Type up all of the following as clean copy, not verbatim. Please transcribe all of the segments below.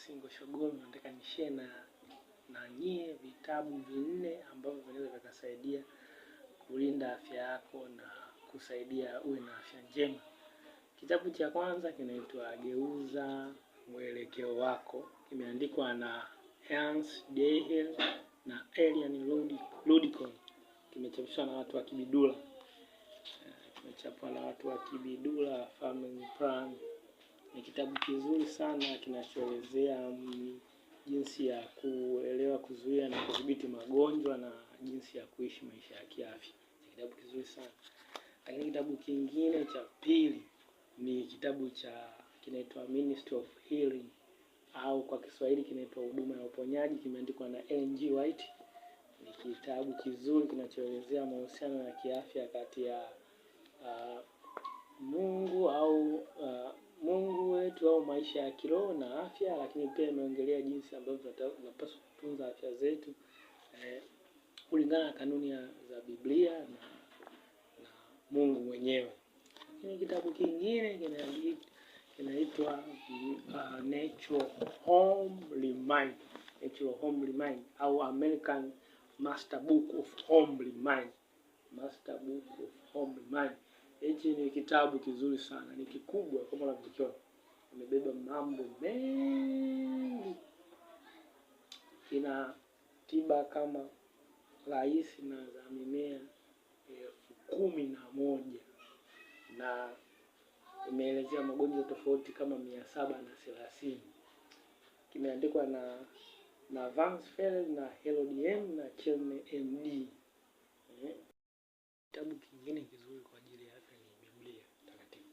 Single Shogun, nataka nishare na nyie vitabu 4 ambavyo vinaweza vikasaidia kulinda afya yako na kusaidia uwe na afya njema. Kitabu cha kwanza kinaitwa Geuza Mwelekeo Wako, kimeandikwa na Hans Dehel na Elian Ludicon. Kimechapishwa na watu wa Kibidula. Kimechapwa na watu wa Kibidula Family Plan. Ni kitabu kizuri sana kinachoelezea jinsi ya kuelewa, kuzuia na kudhibiti magonjwa na jinsi ya kuishi maisha ya kiafya. Ni kitabu kizuri sana. Lakini kitabu kingine cha pili ni kitabu kinaitwa Ministry of Healing, au kwa Kiswahili kinaitwa Huduma ya Uponyaji, kimeandikwa na Ellen G. White. Ni kitabu kizuri kinachoelezea mahusiano ya kiafya kati ya Mungu wetu au maisha ya kiroho na afya, lakini pia imeongelea jinsi ambavyo tunapaswa kutunza afya zetu kulingana na kanuni za Biblia na Mungu mwenyewe. Lakini kitabu kingine kinaitwa Natural Homely Mind au American Master Book of Homely Mind. Hichi ni kitabu kizuri sana, ni kikubwa kama unavyokiona. Imebeba mambo mengi. Kina tiba kama rahisi na za mimea 11 na imeelezea magonjwa tofauti kama 730. Kimeandikwa na Vance Feld na Harold M na Chelme MD. Kitabu kingine kizuri kwa ajili ya afya ni Biblia Takatifu.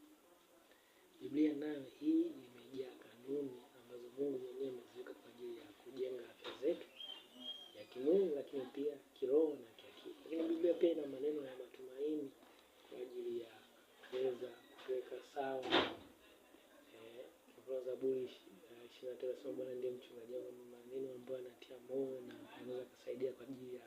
Biblia nayo hii imejaa kanuni ambazo Mungu mwenyewe ameziweka kwa ajili ya kujenga afya zetu ya kimwili, lakini pia kiroho na kiakili. Lakini Biblia pia ina maneno ya matumaini kwa ajili ya kuweza kuweka sawa. Kwa Zaburi 23 Bwana ndiye mchungaji wangu, maneno ambayo yanatia moyo na yanaweza kusaidia kwa ajili ya